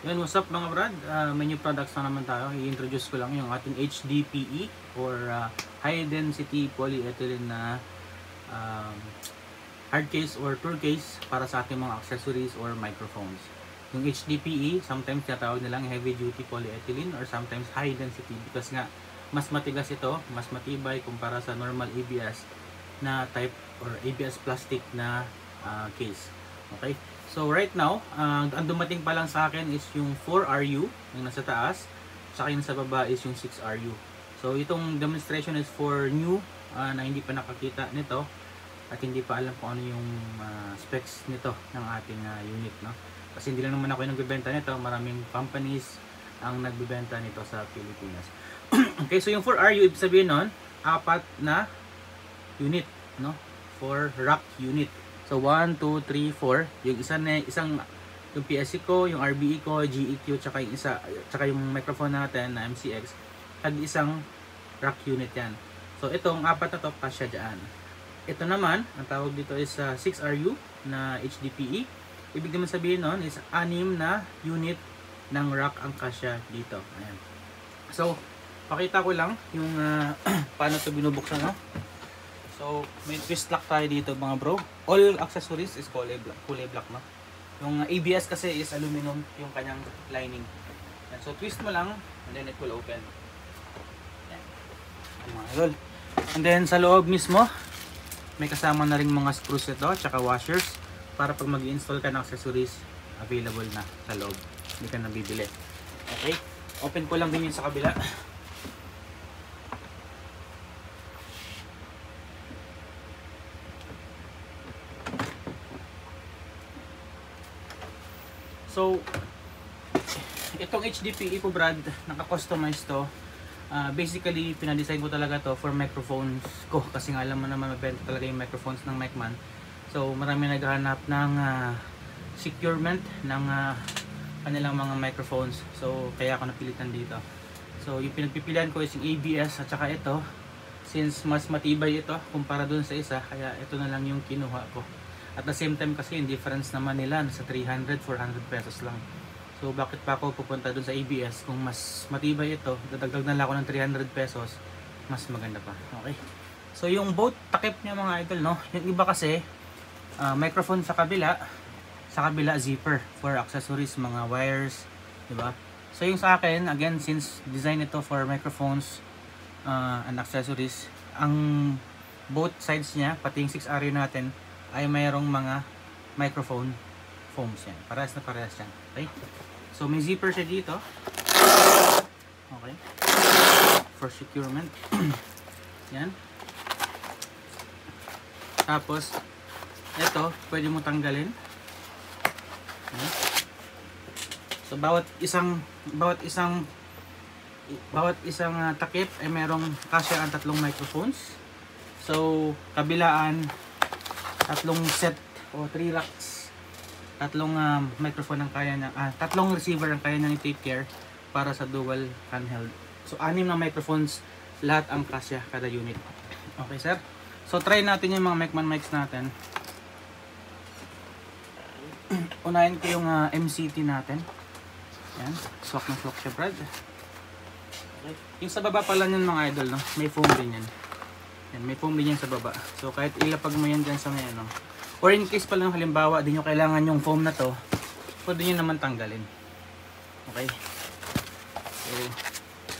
Yan, what's up mga brad? May new products na naman tayo. I-introduce ko lang yung ating HDPE or High Density Polyethylene na um, hard case or tour case para sa ating mga accessories or microphones. Yung HDPE, sometimes tinatawag nilang Heavy Duty Polyethylene or sometimes High Density because nga mas matigas ito, mas matibay kumpara sa normal ABS na type or ABS plastic na case. Okay? So right now, ang dumating pa lang sa akin is yung 4RU, yung nasa taas, saka yung sa baba is yung 6RU. So itong demonstration is for new na hindi pa nakakita nito at hindi pa alam kung ano yung specs nito ng ating unit, no? Kasi hindi lang naman ako yung nagbebenta nito, maraming companies ang nagbebenta nito sa Pilipinas. Okay, so yung 4RU, ibig sabihin nun, 4 na unit, no? 4 rack unit. So 1, 2, 3, 4. Yung isang yung PSC ko, yung RBE ko, GEQ, tsaka yung isa, tsaka yung microphone natin na MCX, tag isang rack unit yan. So itong 4 na to kasya diyan. Ito naman, ang tawag dito is 6RU na HDPE. Ibig naman sabihin nun is 6 na unit ng rack ang kasya dito. Ayan. So pakita ko lang yung paano ito binubuksan, no? So, may twist lock tayo dito mga bro. All accessories is kulay black, no? Yung ABS kasi is aluminum yung kanyang lining. Yan. So, twist mo lang and then it will open. Yan. Mga idol. And then, sa loob mismo, may kasama na rin mga screws ito, tsaka washers para pag mag-install ka ng accessories, available na sa loob. Hindi ka nabibili. Okay? Open ko lang din yun sa kabila. So, itong HDPE ko brad, naka-customize to. Basically, pinadesign ko talaga to for microphones ko. Kasi nga alam mo naman, mabenta talaga yung microphones ng Micman. So, marami naghahanap ng securement ng kanilang mga microphones. So, kaya ako napilitan dito. So, yung pinagpipilian ko is yung ABS at saka ito. Since mas matibay ito kumpara dun sa isa, kaya ito na lang yung kinuha ko. At the same time kasi yung difference naman nila nasa 300, 400 pesos lang. So bakit pa ako pupunta dun sa ABS kung mas matibay ito, dadagdag na lang ako ng 300 pesos, mas maganda pa. Okay. So yung both takip niya mga idol, no? Yung iba kasi microphone sa kabila zipper for accessories, mga wires, di ba? So yung sa akin, again, since design ito for microphones and accessories, ang both sides niya, pati yung 6RU natin, ay mayroong mga microphone foams yan. Parehas na parehas yan. Okay? So may zipper siya dito. Okay? For securement. Yan. Tapos, ito, pwede mo tanggalin. Okay? So bawat isang takip ay merong kasya ang 3 microphones. So, kabilaan, 3 set o 3 racks, 3 microphone ang kaya niya, 3 receiver ang kaya niyang i-take care para sa dual handheld. So 6 na microphones lahat ang kasya kada unit. Okay sir? So try natin yung mga Micman mics natin. Unahin ko yung MCT natin. Yan, swak na swak siya brad. Okay. Yung sa baba pala yun mga idol, no? May foam din yan. Yan, may foam din yan sa baba. So kahit ilapag mo yan dyan sa may ano, or in case pala halimbawa di nyo kailangan yung foam na to, pwede nyo naman tanggalin. Okay. So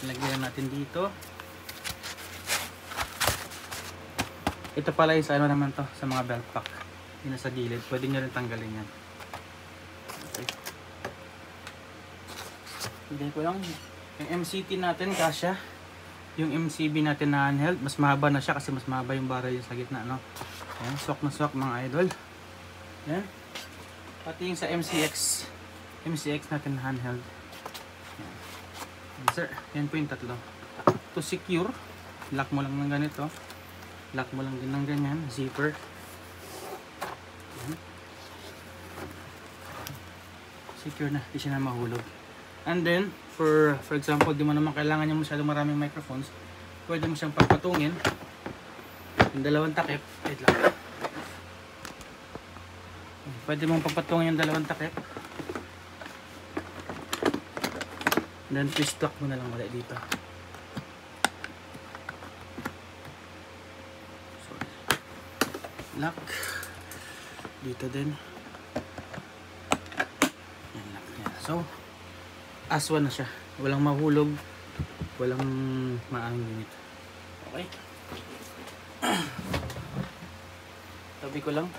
ilagyan natin dito. Ito pala yung sa ano naman to, sa mga belt pack. Yung nasa gilid, pwede nyo rin tanggalin yan. Okay. Hindi ko lang yung MCT natin kasya. Yung MCB natin na handheld, mas mahaba na siya kasi mas mahaba yung barrel yung sa gitna, no? Ayan, swak na swak mga idol. Ayan. Pati yung sa MCX natin na handheld. Ayan. Ayan, sir, yan po yung 3. To secure, lock mo lang ng ganito. Lock mo lang din ng ganyan, zipper. Ayan. Secure na, di siya na mahulog. And then, for example, di mo naman kailangan niya masyadong maraming microphones, pwede mo siyang pagpatungin yung 2 takip. Wait lang. Pwede mong pagpatungin yung 2 takip. And then twist lock mo na lang ulit dito. So, lock. Dito din. Yan, lock niya. So, aswan na siya. Walang mahulog. Walang maaming unit. Okay. Tabi ko lang.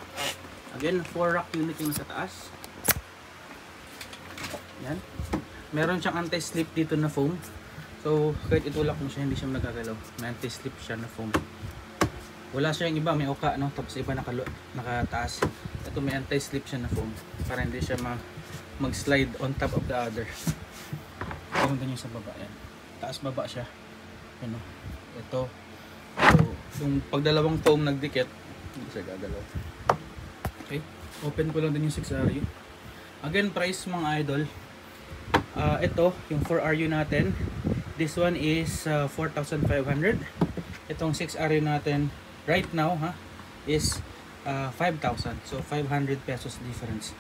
Again, 4 rack unit yung sa taas. Yan. Meron siyang anti-slip dito na foam. So, kahit itulak mo siya, hindi siya magagalaw. May anti-slip siya na foam. Wala siya yung iba, may uka, no? Tapos iba nakataas. Ito may anti-slip siya na foam. Para hindi siya mag-slide on top of the other. Pumunta nyo sa baba. Yan. Taas baba siya. Yan, no? Ito. So, yung pagdalawang foam nagdikit, hindi siya gagalaw. Okay. Open ko lang din yung 6RU. Again, price mga idol. Ito, yung 4RU natin. This one is 4,500. Itong 6RU natin right now is 5,000. So 500 pesos difference.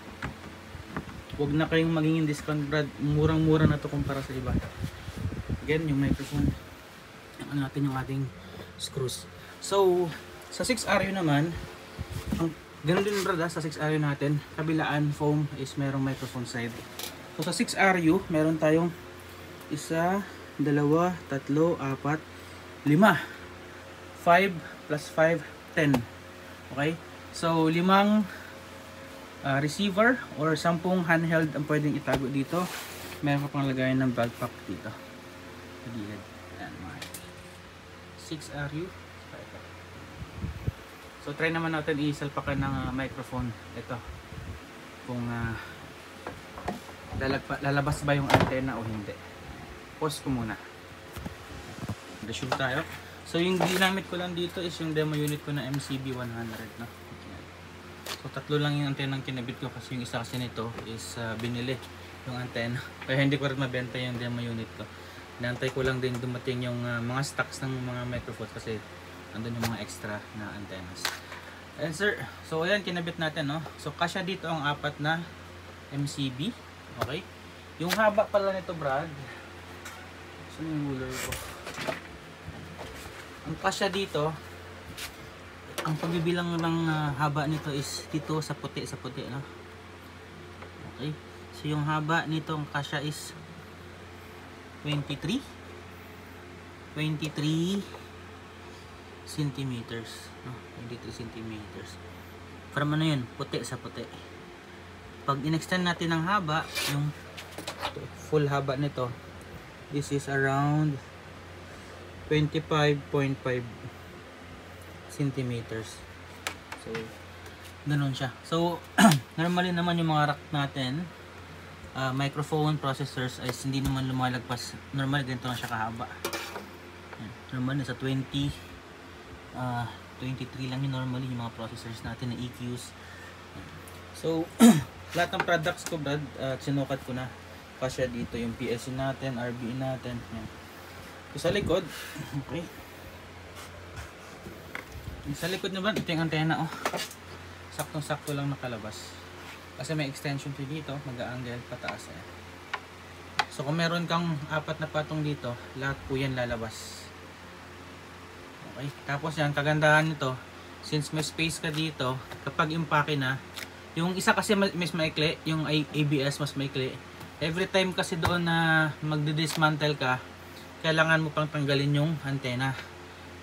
Huwag na kayong maging discount, Brad. Murang-mura na to kumpara sa iba. Again, yung microphone. Ano natin yung ating screws. So sa 6RU naman, ganun din, Brad, sa 6RU natin, kabilaan foam is merong microphone side. So sa 6RU, meron tayong 1, 2, 3, 4, 5. 5 plus 5, 10. Okay? So 5 receiver or 10 handheld ang pwedeng itago dito. Meron pa pang lagayan ng backpack dito. Sa gilid. Ayan, mga 6RU. So try naman natin isalpakan ng microphone. Ito. Kung lalabas ba yung antena o hindi. Pause ko muna. Resume tayo. So yung ginamit ko lang dito is yung demo unit ko na MCB 100, no? So tatlo lang yung antena ang kinabit ko kasi yung isa kasi nito is binili yung antena. Kaya hindi ko rin mabenta yung demo unit ko. Inaantay ko lang din dumating yung mga stocks ng mga microphones kasi andun yung mga extra na antennas. And sir, so ayan kinabit natin, no? So kasya dito ang 4 na MCB. Okay? Yung haba pala nito, Brad. Saan yung ruler ko? Ang kasya dito, ang pagbibilang ng haba nito is dito sa puti, no? Okay? So yung haba nito, ang kasya is 23 centimeters, no? 23 centimeters. From ano yun? Puti sa puti. Pag in-extend natin ng haba, yung full haba nito, this is around 25.5 centimeters. So, ganun siya. So, normally naman yung mga rack natin, microphone, processors, ay hindi naman lumalagpas. Normally, ganito lang siya kahaba. Normally, sa 23 lang yun normally yung mga processors natin na EQs. So, lahat ng products ko, Brad, sinukat ko na. Kasya dito yung PLC natin, RBE natin. Yan. So, sa likod, okay. Sa likod naman, ito yung antena, oh. Saktong-sakto lang nakalabas. Kasi may extension to dito, mag-a-angle pataas. Eh. So, kung meron kang 4 na patong dito, lahat po yan lalabas. Okay. Tapos yan, kagandahan nito, since may space ka dito, kapag impake na, yung isa kasi mas maikli, yung ABS mas maikli. Every time kasi doon na magdi-dismantle ka, kailangan mo pang tanggalin yung antena.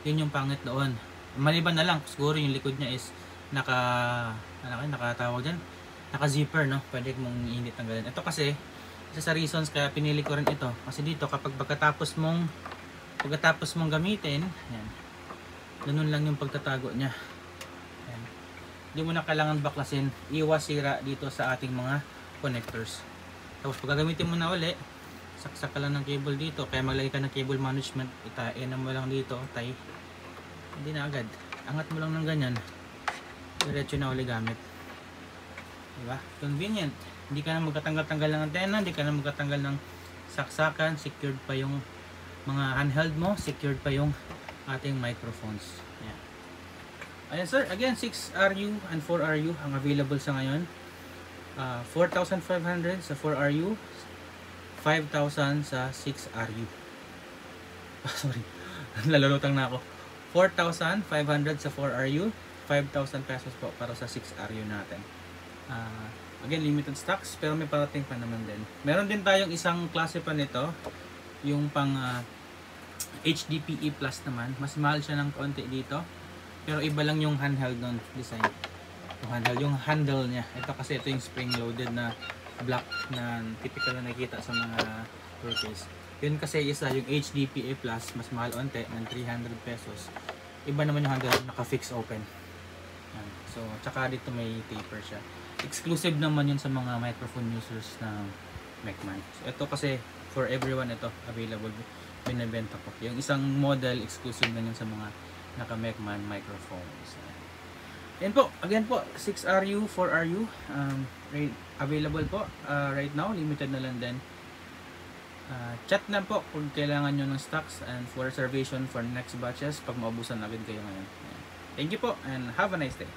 Yun yung pangit doon. Maliban na lang, siguro yung likod niya is nakatawag dyan, naka-zipper, no? Pwede mong iinit tanggalin. Ito kasi, isa sa reasons kaya pinili ko rin ito. Kasi dito, kapag pagkatapos mong gamitin, yan, ganun lang yung pagtatago niya. Yan. Hindi mo na kailangan baklasin, iwas sira dito sa ating mga connectors. Tapos pag gagamitin mo na uli, saksak ka lang ng cable dito, kaya maglagay ka ng cable management, itain mo lang dito, tie, hindi na agad, angat mo lang ng ganyan, diretso na uli gamit, diba? Convenient, hindi ka na magkatanggal-tanggal ng antena, hindi ka na magkatanggal ng saksakan, secured pa yung mga handheld mo, secured pa yung ating microphones. Ayan. Ayan sir, again 6RU and 4RU ang available sa ngayon. 4,500 sa 4RU, 5,000 sa 6RU. Sorry, lalulutang na ako. 4,500 sa 4RU, 5,000 pesos po para sa 6RU natin. Again, limited stocks, pero may parating pa naman din. Meron din tayong isang klase pa nito, yung pang HDPE Plus naman. Mas mahal siya ng konti dito, pero iba lang yung handheld ng design. Yung handle niya. Ito kasi ito yung spring-loaded na black na typical na nakikita sa mga tour case. Yun kasi isa yung HDPE Plus, mas mahal onte ng 300 pesos. Iba naman yung handle, naka-fix open. Yan. So, tsaka dito may taper siya. Exclusive naman yun sa mga microphone users ng Mecman. So, ito kasi for everyone ito available, binibenta ko. Yung isang model exclusive na yun sa mga naka-Mecman microphones. Yan po, again po, 6RU, 4RU available po right now, limited na lang din. Chat na po kung kailangan nyo ng stocks and for reservation for next batches pag maubusan agad kayo ngayon. Thank you po and have a nice day.